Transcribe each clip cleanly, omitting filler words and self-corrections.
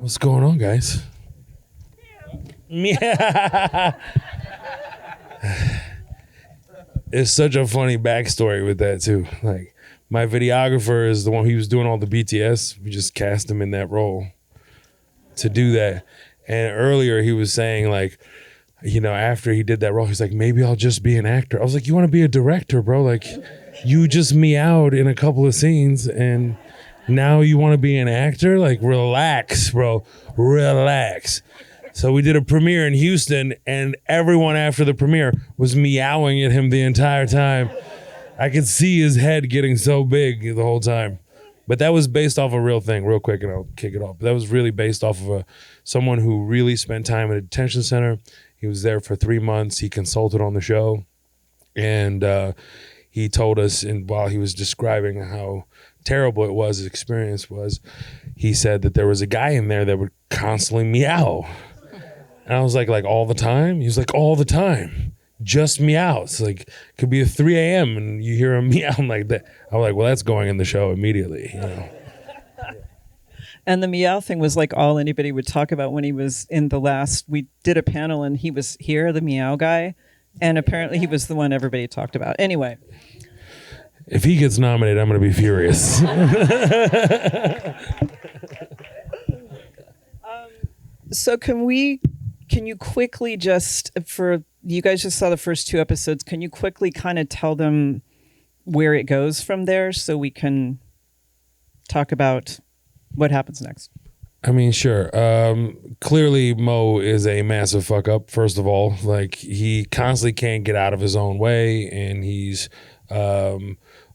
What's going on, guys? Yeah. It's such a funny backstory with that too. Like, my videographer is the one who was doing all the BTS. We just cast him in that role to do that. And earlier he was saying, like, you know, after he did that role, he's like, maybe I'll just be an actor. I was like, you want to be a director, bro? Like, you just meowed in a couple of scenes and now you want to be an actor? Like, relax, bro. Relax. So we did a premiere in Houston and everyone after the premiere was meowing at him the entire time. I could see his head getting so big the whole time. But that was based off a real thing, real quick, and I'll kick it off. That was really based off of someone who really spent time at a detention center. He was there for 3 months. He consulted on the show. And he told us, while he was describing how terrible it was, his experience was, he said that there was a guy in there that would constantly meow. And I was like all the time? He was like, all the time. Just meow. It's like, could be at 3 a.m. and you hear him meow like that. I was like, well, that's going in the show immediately, you know. And the meow thing was like all anybody would talk about when he was in the last, we did a panel and he was here, the meow guy. And apparently he was the one everybody talked about. Anyway. If he gets nominated, I'm going to be furious. So can you quickly just, you guys just saw the first 2 episodes, can you quickly kind of tell them where it goes from there so we can talk about what happens next? I mean, sure. Clearly, Mo is a massive fuck up, first of all. Like, he constantly can't get out of his own way, and he's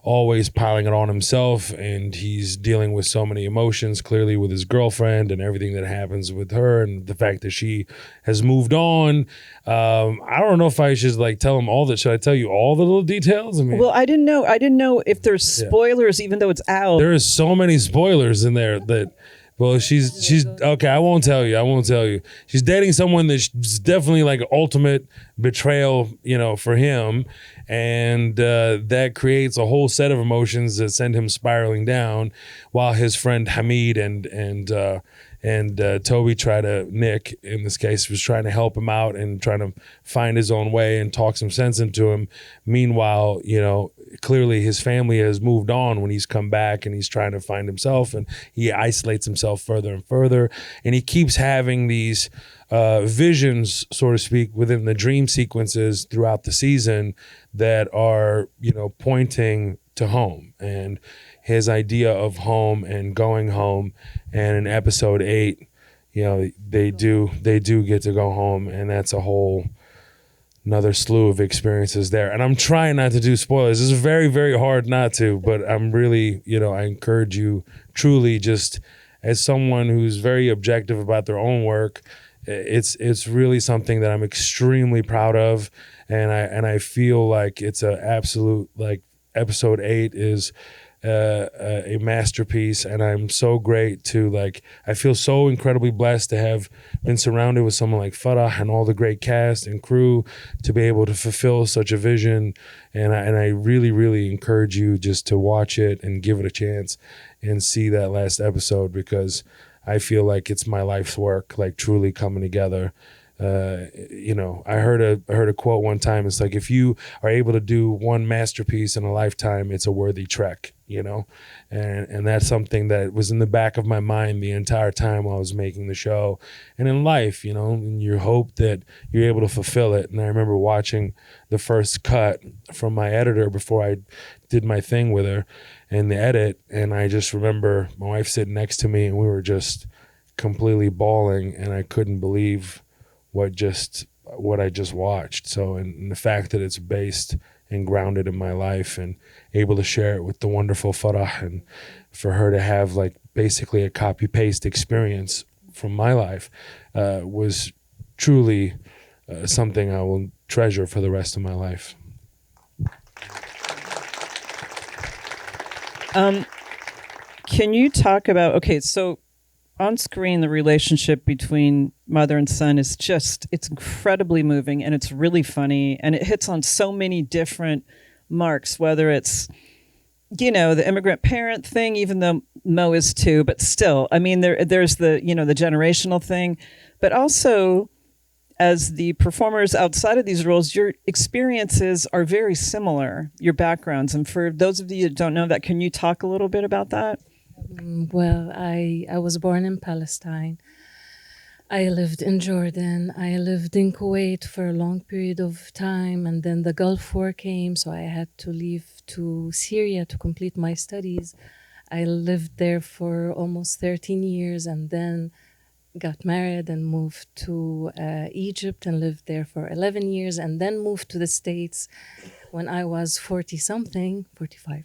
always piling it on himself, and he's dealing with so many emotions, clearly with his girlfriend and everything that happens with her and the fact that she has moved on. I don't know if I should tell him all that. Should I tell you all the little details? I mean, well, I didn't know if there's spoilers, even though it's out. There is so many spoilers in there that, well, she's okay. I won't tell you. She's dating someone that's definitely like ultimate betrayal, you know, for him. And that creates a whole set of emotions that send him spiraling down, while his friend Hamid and Toby Nick in this case was trying to help him out and trying to find his own way and talk some sense into him. Meanwhile, you know, clearly his family has moved on when he's come back and he's trying to find himself, and he isolates himself further and further, and he keeps having these visions, so to speak, within the dream sequences throughout the season that are, you know, pointing to home and his idea of home and going home. And in episode 8, you know, they do get to go home, and that's a whole another slew of experiences there. And I'm trying not to do spoilers. It's very, very hard not to, but I'm really, you know, I encourage you truly, just as someone who's very objective about their own work, it's really something that I'm extremely proud of, and I feel like it's a absolute, like, episode 8 is a masterpiece, and I'm so great to, like, I feel so incredibly blessed to have been surrounded with someone like Farah and all the great cast and crew to be able to fulfill such a vision, and I really, really encourage you just to watch it and give it a chance and see that last episode, because I feel like it's my life's work, like, truly coming together. You know, I heard a quote one time. It's like, if you are able to do one masterpiece in a lifetime, it's a worthy trek, you know? And that's something that was in the back of my mind the entire time while I was making the show. And in life, you know, and you hope that you're able to fulfill it. And I remember watching the first cut from my editor before I did my thing with her in the edit, and I just remember my wife sitting next to me, and we were just completely bawling, and I couldn't believe what I just watched. So, and the fact that it's based and grounded in my life and able to share it with the wonderful Farah, and for her to have, like, basically a copy-paste experience from my life was truly something I will treasure for the rest of my life. Can you talk about, okay, so on screen, the relationship between mother and son is just, it's incredibly moving, and it's really funny, and it hits on so many different marks, whether it's, you know, the immigrant parent thing, even though Mo is too, but still, I mean, there's the, the generational thing, but also as the performers outside of these roles, your experiences are very similar, your backgrounds. And for those of you that don't know that, can you talk a little bit about that? Well, I was born in Palestine. I lived in Jordan. I lived in Kuwait for a long period of time, and then the Gulf War came, so I had to leave to Syria to complete my studies. I lived there for almost 13 years, and then got married and moved to Egypt and lived there for 11 years, and then moved to the States when I was 40-something, 45.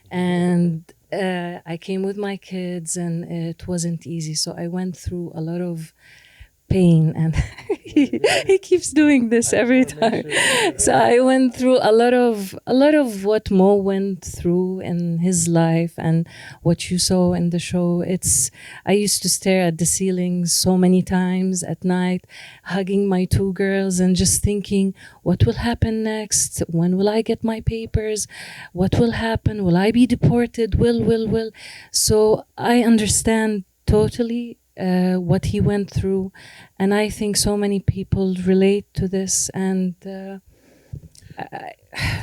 And I came with my kids, and it wasn't easy. So I went through a lot of pain, and he keeps doing this every time. So I went through a lot of what Mo went through in his life, and what you saw in the show. I used to stare at the ceiling so many times at night, hugging my two girls and just thinking, what will happen next? When will I get my papers? What will happen? Will I be deported? Will. So I understand totally what he went through, and I think so many people relate to this, and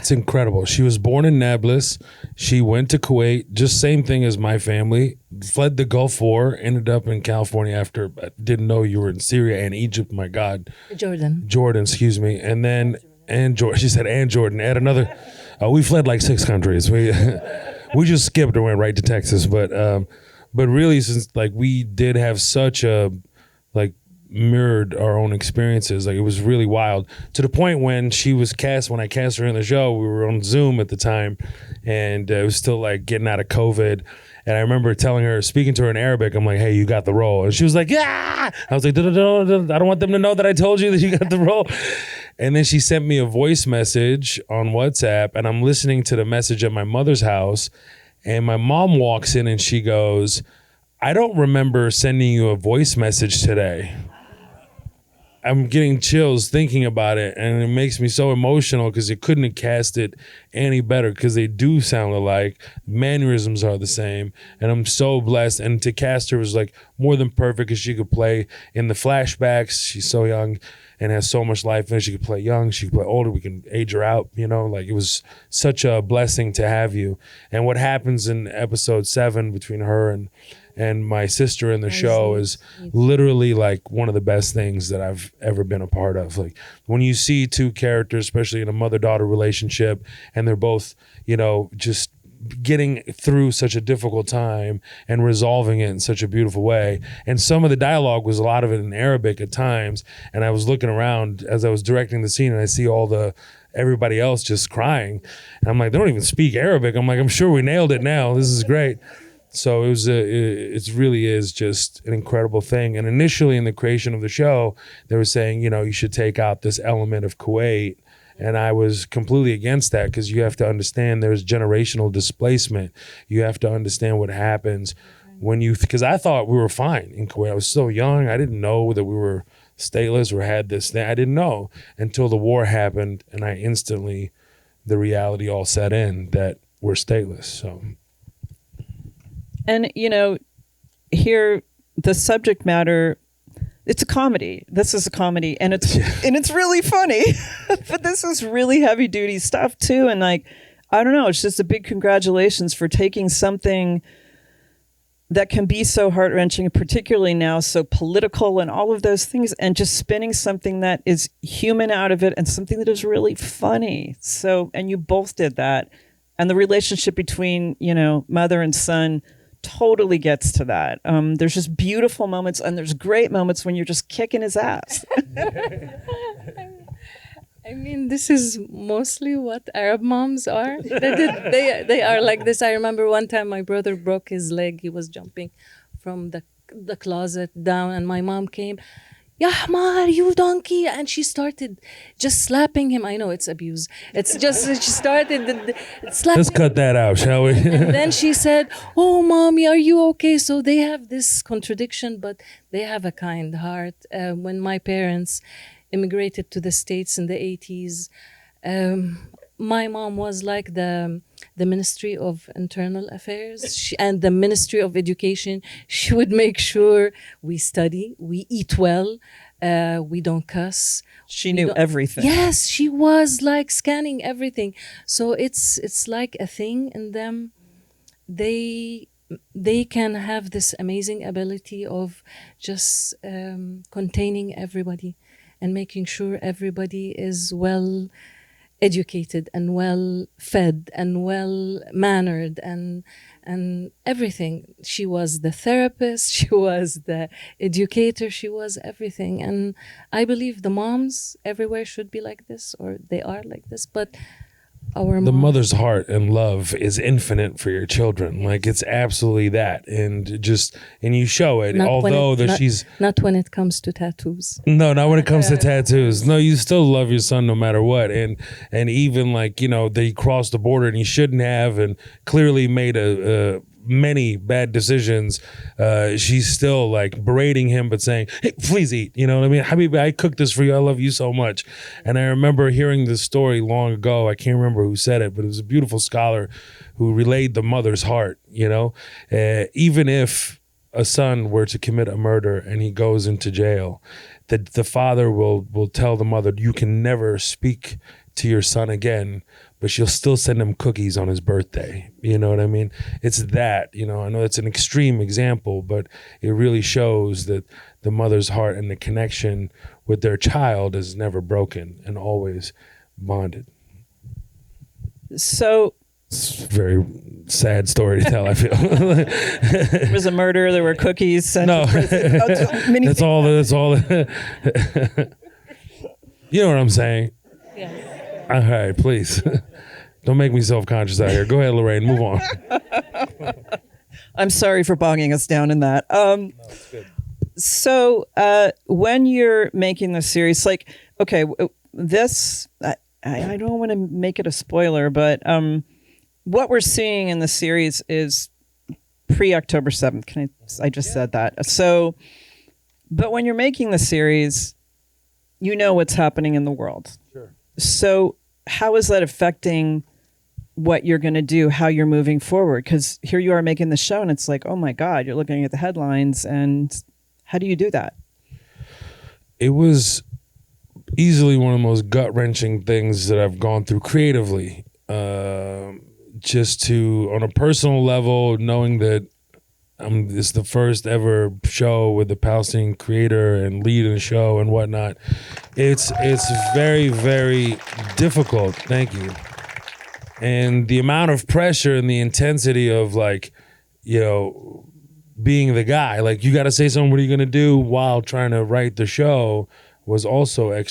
it's incredible. She was born in Nablus. She went to Kuwait, just same thing as my family, fled the Gulf War, ended up in California after, I didn't know you were in Syria and Egypt, my God. Jordan, excuse me. And then, she said, and Jordan, add another, we fled like 6 countries. We just skipped and went right to Texas, but really, since like we did have such a mirrored our own experiences, like it was really wild, to the point when I cast her in the show, we were on Zoom at the time, and it was still like getting out of COVID. And I remember speaking to her in Arabic, I'm like, hey, you got the role. And she was like, yeah. I was like, I don't want them to know that I told you that you got the role. And then she sent me a voice message on WhatsApp, and I'm listening to the message at my mother's house. And my mom walks in and she goes, I don't remember sending you a voice message today. I'm getting chills thinking about it, and it makes me so emotional because they couldn't have cast it any better, because they do sound alike. Mannerisms are the same, and I'm so blessed. And to cast her was like more than perfect, because she could play in the flashbacks. She's so young and has so much life in her. She could play young, she could play older, we can age her out, like it was such a blessing to have you. And what happens in episode 7 between her and my sister in the show is literally like one of the best things that I've ever been a part of. Like when you see 2 characters, especially in a mother-daughter relationship, and they're both, just getting through such a difficult time and resolving it in such a beautiful way. And some of the dialogue was a lot of it in Arabic at times. And I was looking around as I was directing the scene, and I see everybody else just crying. And I'm like, they don't even speak Arabic. I'm like, I'm sure we nailed it now. This is great. So it really is just an incredible thing. And initially in the creation of the show, they were saying, you should take out this element of Kuwait. And I was completely against that, because you have to understand there's generational displacement. You have to understand what happens because I thought we were fine in Kuwait. I was so young. I didn't know that we were stateless or had this thing. I didn't know until the war happened, and the reality all set in that we're stateless. So. And, here, the subject matter, it's a comedy. This is a comedy, and it's really funny, but this is really heavy duty stuff too. And I don't know, it's just a big congratulations for taking something that can be so heart-wrenching, particularly now, so political and all of those things, and just spinning something that is human out of it and something that is really funny. So, and you both did that. And the relationship between, mother and son totally gets to that. There's just beautiful moments, and there's great moments when you're just kicking his ass. I mean, this is mostly what Arab moms are. They are like this. I remember one time my brother broke his leg. He was jumping from the closet down, and my mom came, "Ya Hamar, you donkey!" And she started just slapping him. I know it's abuse. It's just she started slapping. Let's cut that out, shall we? And then she said, "Oh, mommy, are you okay?" So they have this contradiction, but they have a kind heart. When my parents immigrated to the States in the 80s, my mom was like the Ministry of Internal Affairs and the Ministry of Education. She would make sure we study, we eat well, we don't cuss. She knew everything. Yes, she was like scanning everything. So it's like a thing in them. They can have this amazing ability of just containing everybody and making sure everybody is well educated and well fed and well mannered and everything. She was the therapist, she was the educator, she was everything. And I believe the moms everywhere should be like this, or they are like this, but the mother's heart and love is infinite for your children. Like, it's absolutely that. And you show it, she's not when it comes to tattoos. No, not when it comes to tattoos. No, you still love your son no matter what. And even like, they crossed the border and he shouldn't have, and clearly made many bad decisions. She's still like berating him, but saying, "Hey, please eat." You know what I mean? Habibi, I cooked this for you. I love you so much. And I remember hearing this story long ago. I can't remember who said it, but it was a beautiful scholar who relayed the mother's heart. Even if a son were to commit a murder and he goes into jail, the father will tell the mother, "You can never speak to your son again, but she'll still send him cookies on his birthday." You know what I mean? It's that, I know it's an extreme example, but it really shows that the mother's heart and the connection with their child is never broken and always bonded. So it's a very sad story to tell, I feel. There was a murder, there were cookies. No, that's all. You know what I'm saying? Yes. All right, please. Don't make me self-conscious out here. Go ahead, Lorraine. Move on. I'm sorry for bogging us down in that. No, it's good. So when you're making the series, like, okay, this, I don't want to make it a spoiler, but what we're seeing in the series is pre-October 7th. I just said that. So, but when you're making the series, you know what's happening in the world. Sure. So how is that affecting what you're going to do, how you're moving forward? Because here you are making the show and it's like, oh my God, you're looking at the headlines, and how do you do that? It was easily one of the most gut-wrenching things that I've gone through creatively. Just on a personal level, knowing that this is the first ever show with the Palestinian creator and lead in the show and whatnot. It's very, very difficult. Thank you. And the amount of pressure and the intensity of being the guy, like, you got to say something, what are you going to do, while trying to write the show, was also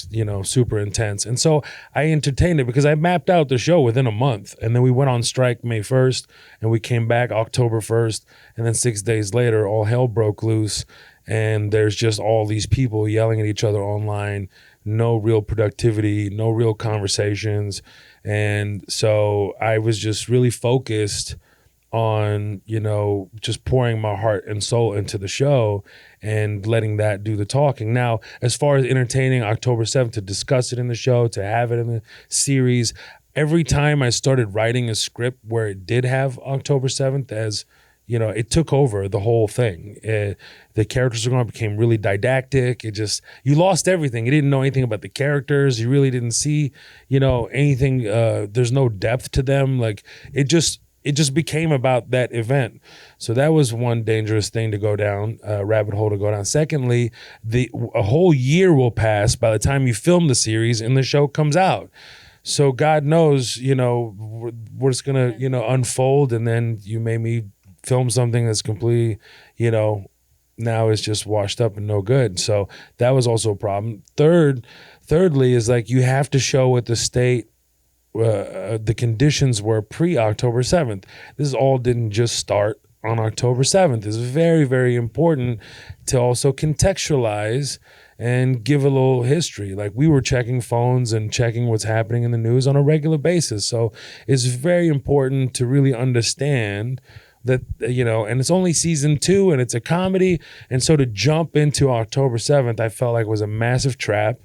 super intense. And so I entertained it because I mapped out the show within a month, and then we went on strike May 1st and we came back October 1st, and then 6 days later all hell broke loose, and there's just all these people yelling at each other online, no real productivity, no real conversations. And so I was just really focused on, just pouring my heart and soul into the show and letting that do the talking. Now, as far as entertaining October 7th, to discuss it in the show, to have it in the series, every time I started writing a script where it did have October 7th as, it took over the whole thing. The characters became really didactic. You lost everything. You didn't know anything about the characters. You really didn't see, anything. There's no depth to them. Like, it just became about that event. So that was one dangerous thing to go down, rabbit hole to go down. Secondly, a whole year will pass by the time you film the series and the show comes out. So God knows, what's going to, unfold. And then you made me film something that's completely, now it's just washed up and no good. So that was also a problem. Thirdly is, like, you have to show what the state, the conditions were pre-October 7th. This all didn't just start on October 7th. It's very, very important to also contextualize and give a little history. Like, we were checking phones and checking what's happening in the news on a regular basis. So it's very important to really understand that, and it's only season 2 and it's a comedy. And so to jump into October 7th, I felt like was a massive trap.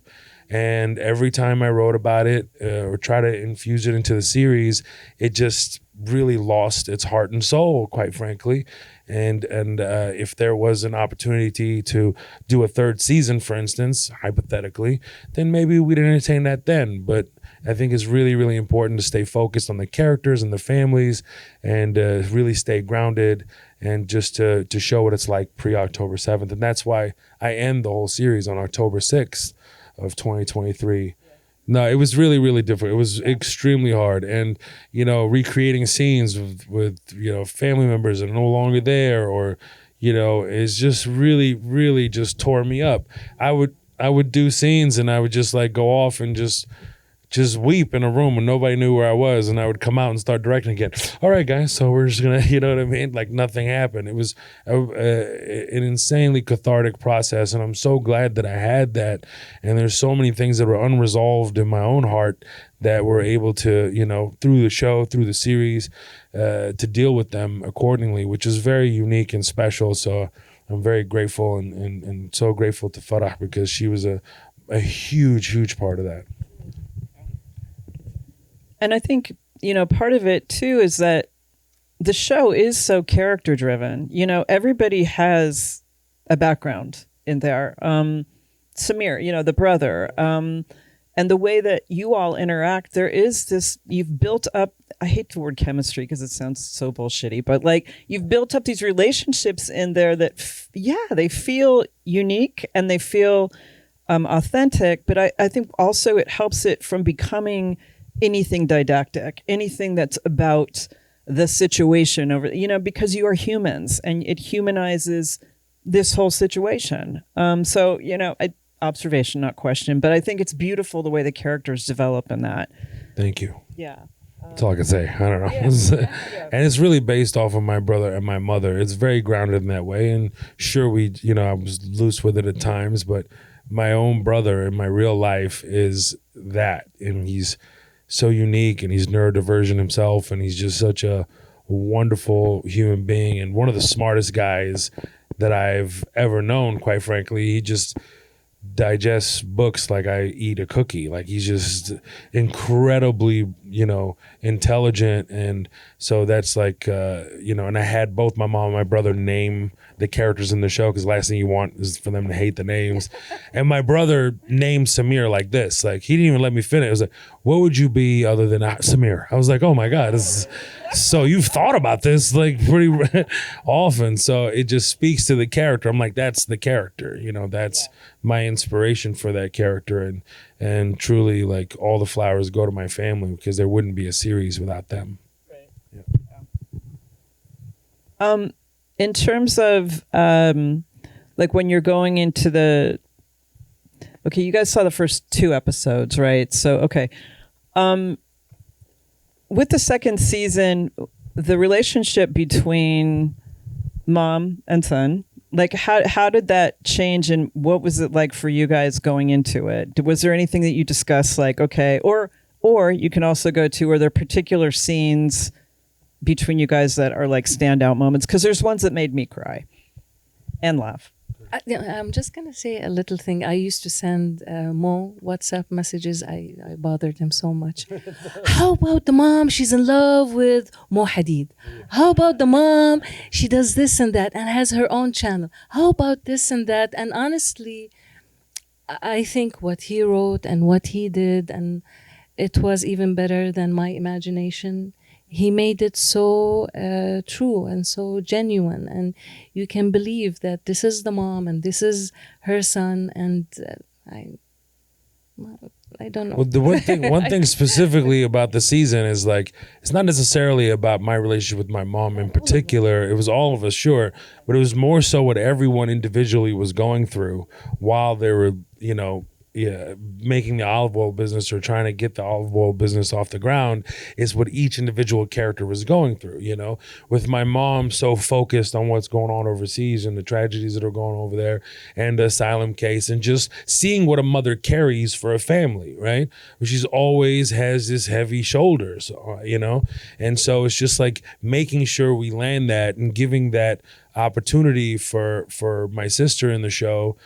And every time I wrote about it or try to infuse it into the series, it just really lost its heart and soul, quite frankly. And if there was an opportunity to do a third season, for instance, hypothetically, then maybe we'd entertain that then. But I think it's really, really important to stay focused on the characters and the families, and really stay grounded, and just to show what it's like pre-October 7th. And that's why I end the whole series on October 6th of 2023. No, it was really, really different. It was extremely hard. And, recreating scenes with family members that are no longer there, or, it's just really, really just tore me up. I would do scenes and I would just like go off and just weep in a room when nobody knew where I was, and I would come out and start directing again. All right, guys, so we're just gonna, you know what I mean? Like nothing happened. It was an insanely cathartic process, and I'm so glad that I had that. And there's so many things that were unresolved in my own heart that we're able to, through the show, through the series, to deal with them accordingly, which is very unique and special. So I'm very grateful and so grateful to Farah, because she was a huge, huge part of that. And I think, part of it too is that the show is so character driven. Everybody has a background in there. Samir, the brother, and the way that you all interact, there is this, you've built up, I hate the word chemistry because it sounds so bullshitty, but like you've built up these relationships in there that, they feel unique and they feel authentic. But I think also it helps it from becoming anything didactic, anything that's about the situation over, because you are humans, and it humanizes this whole situation. Observation, not question, but I think it's beautiful the way the characters develop in that. Thank you. Yeah. That's all I can say. I don't know. Yeah. And it's really based off of my brother and my mother. It's very grounded in that way. And sure, I was loose with it at times, but my own brother in my real life is that. And he's so unique, and he's neurodivergent himself, and he's just such a wonderful human being, and one of the smartest guys that I've ever known, quite frankly. He just digests books like I eat a cookie. Like, he's just incredibly, intelligent. And so that's like, and I had both my mom and my brother name the characters in the show, because the last thing you want is for them to hate the names. And my brother named Samir like this. Like, he didn't even let me finish. It was like, what would you be other than Samir? I was like, oh my God, so you've thought about this like pretty often. So it just speaks to the character. I'm like, that's the character, that's my inspiration for that character. And truly, like, all the flowers go to my family, because there wouldn't be a series without them. Right. Yeah. In terms of like when you're going into okay, you guys saw the first 2 episodes, right? So, okay. With the second season, the relationship between mom and son, like how did that change, and what was it like for you guys going into it? Was there anything that you discussed, like, okay, or you can also go to, are there particular scenes between you guys that are like standout moments? Because there's ones that made me cry and laugh. I'm just going to say a little thing. I used to send Mo WhatsApp messages. I bothered him so much. How about the mom? She's in love with Mo Hadid. How about the mom? She does this and that and has her own channel. How about this and that? And honestly, I think what he wrote and what he did, and it was even better than my imagination. He made it so true and so genuine, and you can believe that this is the mom and this is her son. And I don't know. Well, the one thing specifically about the season is, like, it's not necessarily about my relationship with my mom in particular. It was all of us, sure, but it was more so what everyone individually was going through while they were, making the olive oil business or trying to get the olive oil business off the ground, is what each individual character was going through, with my mom so focused on what's going on overseas and the tragedies that are going over there and the asylum case, and just seeing what a mother carries for a family, right? She's always has this heavy shoulders, and so it's just like making sure we land that and giving that opportunity for my sister in the show,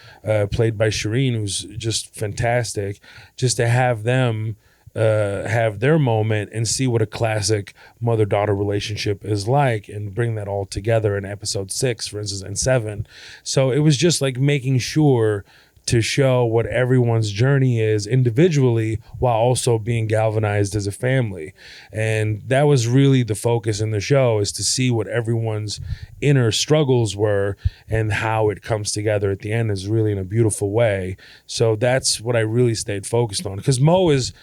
played by Shireen, who's just fantastic, just to have them have their moment and see what a classic mother-daughter relationship is like, and bring that all together in episode 6, for instance, and 7. So it was just like making sure to show what everyone's journey is individually while also being galvanized as a family. And that was really the focus in the show, is to see what everyone's inner struggles were and how it comes together at the end is really in a beautiful way. So that's what I really stayed focused on, because Mo's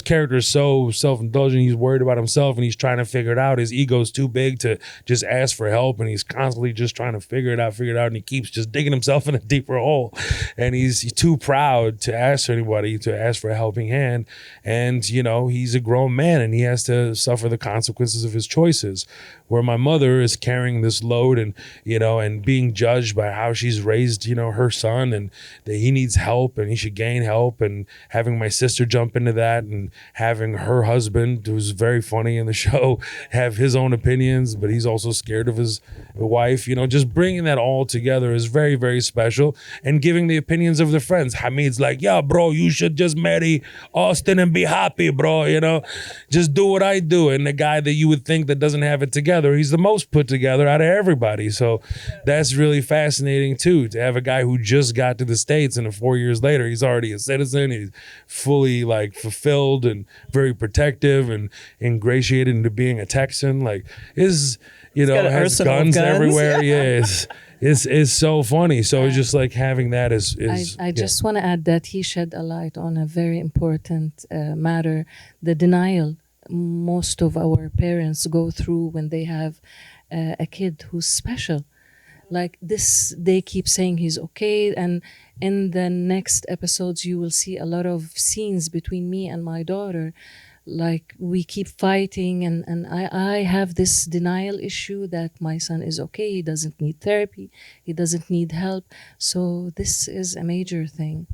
character is so self-indulgent. He's worried about himself and he's trying to figure it out. His ego's too big to just ask for help, and he's constantly just trying to figure it out, and he keeps just digging himself in a deeper hole. And he's too proud to ask anybody, to ask for a helping hand. And, you know, he's a grown man and he has to suffer the consequences of his choices. Where my mother is carrying this load and, you know, and being judged by how she's raised, you know, her son, and that he needs help and he should gain help, and having my sister jump into that, and having her husband, who's very funny in the show, have his own opinions, but he's also scared of his wife. You know, just bringing that all together is very, very special, and giving the opinions of the friends. Hamid's like, yeah, bro, you should just marry Austin and be happy, bro, you know, just do what I do. And the guy that you would think that doesn't have it together, he's the most put together out of everybody. So that's really fascinating too, to have a guy who just got to the States and 4 years later, he's already a citizen. He's fully like fulfilled and very protective and ingratiated into being a Texan. Like has guns everywhere. Yeah, it's so funny. So it's just like having that is I just want to add that he shed a light on a very important matter, the denial most of our parents go through when they have a kid who's special. Like this, they keep saying he's okay. And in the next episodes, you will see a lot of scenes between me and my daughter. Like we keep fighting, and I have this denial issue that my son is okay. He doesn't need therapy. He doesn't need help. So this is a major thing.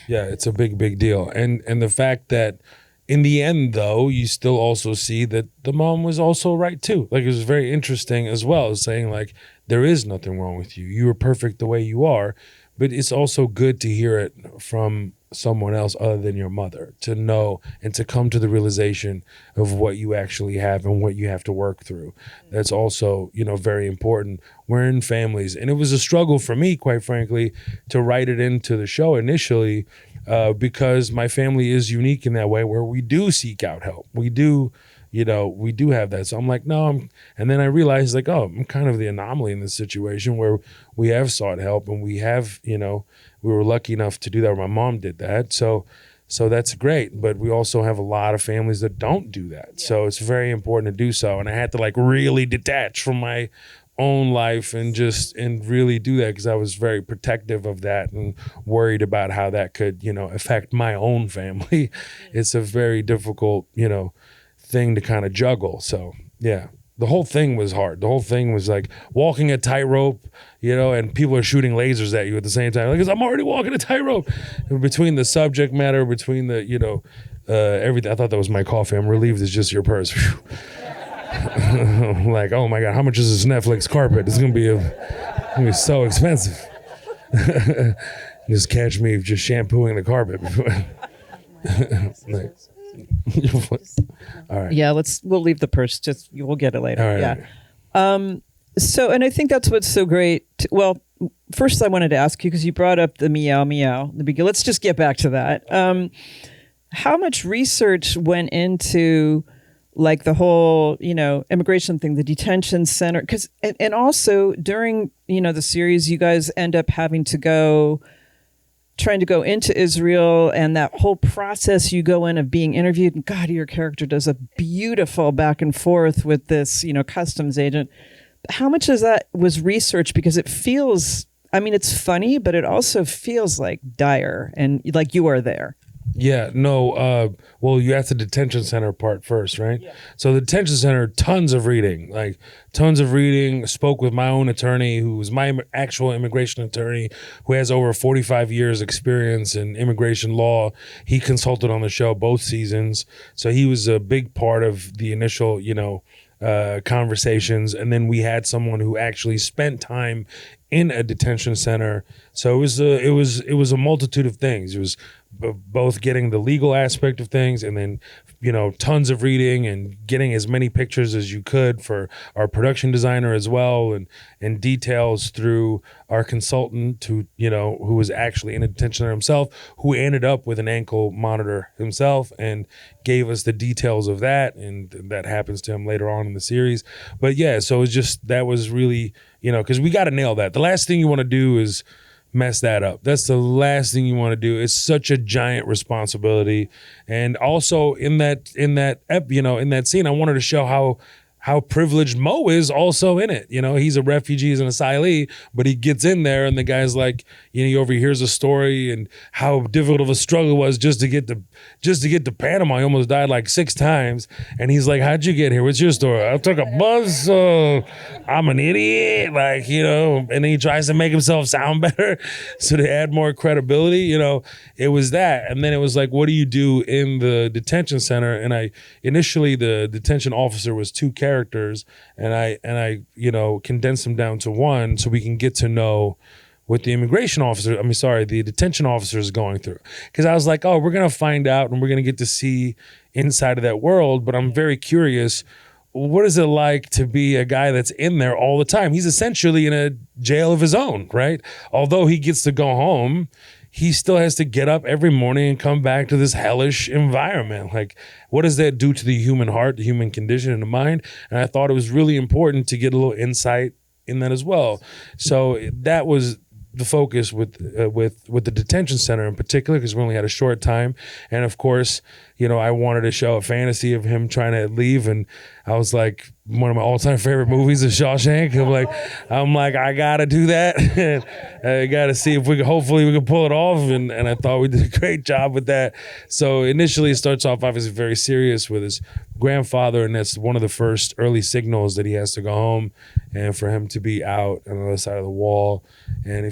Yeah, it's a big, big deal. And the fact that in the end, though, you still also see that the mom was also right too. Like it was very interesting as well, saying like, there is nothing wrong with you. You are perfect the way you are. But it's also good to hear it from someone else other than your mother, to know and to come to the realization of what you actually have and what you have to work through. That's also, you know, very important. We're in families, and it was a struggle for me, quite frankly, to write it into the show initially, because my family is unique in that way, where we do seek out help. We do have that. So I'm like, no, and then I realized like, oh, I'm kind of the anomaly in this situation where we have sought help, and we have, you know, we were lucky enough to do that. My mom did that. So that's great. But we also have a lot of families that don't do that. Yeah. So it's very important to do so. And I had to like really detach from my own life and really do that, because I was very protective of that and worried about how that could, you know, affect my own family. It's a very difficult, you know, thing to kind of juggle. So yeah, the whole thing was hard. The whole thing was like walking a tightrope, you know, and people are shooting lasers at you at the same time. Like, I'm already walking a tightrope. Between the subject matter, between the, you know, everything. I thought that was my coffee. I'm relieved it's just your purse. Like, oh my God, how much is this Netflix carpet? It's gonna be so expensive. Just catch me just shampooing the carpet. Like, all right. Yeah, we'll leave the purse. We'll get it later. All right. Yeah. So, and I think that's what's so great. Well, first I wanted to ask you, because you brought up the meow meow. Let's just get back to that. How much research went into like the whole, you know, immigration thing, the detention center? Because and also during, you know, the series, you guys end up having to trying to go into Israel, and that whole process you go in of being interviewed. And God, your character does a beautiful back and forth with this, you know, customs agent. How much of that was research? Because it feels, I mean, it's funny, but it also feels like dire and like you are there. Yeah, no, well, you asked the detention center part first, right? Yeah. So the detention center, tons of reading, spoke with my own attorney, who was my actual immigration attorney, who has over 45 years experience in immigration law. He consulted on the show both seasons. So he was a big part of the initial, you know, conversations, and then we had someone who actually spent time in a detention center. So it was a multitude of things. It was both getting the legal aspect of things, and then tons of reading and getting as many pictures as you could for our production designer as well, and details through our consultant who was actually in a detention center himself, who ended up with an ankle monitor himself and gave us the details of that, and that happens to him later on in the series. But yeah, so it's just, that was really, because we got to nail that. The last thing you want to do is mess that up. That's the last thing you want to do. It's such a giant responsibility. And also in that scene, I wanted to show how privileged Mo is also in it. He's a refugee, he's an asylee, but he gets in there and the guy's like, he overhears a story and how difficult of a struggle it was just to get to Panama. He almost died like 6 times. And he's like, how'd you get here? What's your story? I took a bus. I'm an idiot. And then he tries to make himself sound better. So to add more credibility, it was that. And then it was like, what do you do in the detention center? And initially the detention officer was 2 characters, and I condensed them down to 1 so we can get to know what the the detention officer is going through. Because I was like, oh, we're going to find out and we're going to get to see inside of that world, but I'm very curious, what is it like to be a guy that's in there all the time? He's essentially in a jail of his own, right? Although he gets to go home, he still has to get up every morning and come back to this hellish environment. Like, what does that do to the human heart, the human condition, and the mind? And I thought it was really important to get a little insight in that as well. So that was the focus with the detention center in particular, because we only had a short time. And of course, I wanted to show a fantasy of him trying to leave, and I was like, one of my all-time favorite movies is Shawshank. I'm like, I gotta do that. I gotta see if hopefully we can pull it off, and I thought we did a great job with that. So initially it starts off obviously very serious with his grandfather, and that's one of the first early signals that he has to go home, and for him to be out on the other side of the wall. And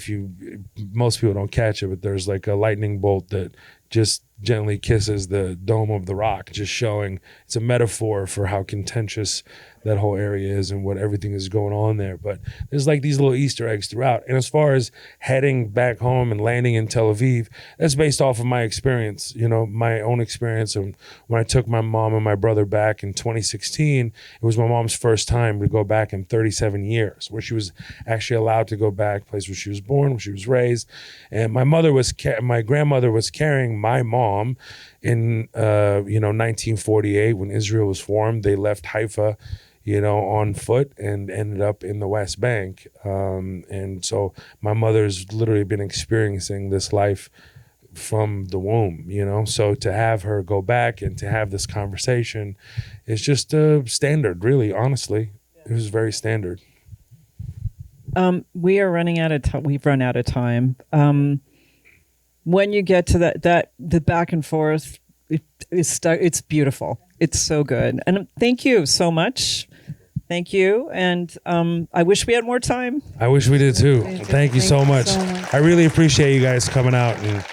most people don't catch it, but there's like a lightning bolt that just gently kisses the dome of the rock, just showing it's a metaphor for how contentious that whole area is and what everything is going on there. But there's like these little Easter eggs throughout. And as far as heading back home and landing in Tel Aviv, that's based off of my experience, my own experience. And when I took my mom and my brother back in 2016, it was my mom's first time to go back in 37 years, where she was actually allowed to go back, place where she was born, where she was raised. And my grandmother was carrying my mom in 1948 when Israel was formed. They left Haifa on foot and ended up in the West Bank. And so my mother's literally been experiencing this life from the womb, So to have her go back and to have this conversation is just a standard, really, honestly. It was very standard. We are running out of time. We've run out of time. When you get to the back and forth, it's beautiful. It's so good. And thank you so much. Thank you. And I wish we had more time. I wish we did too. Thank you so much. I really appreciate you guys coming out and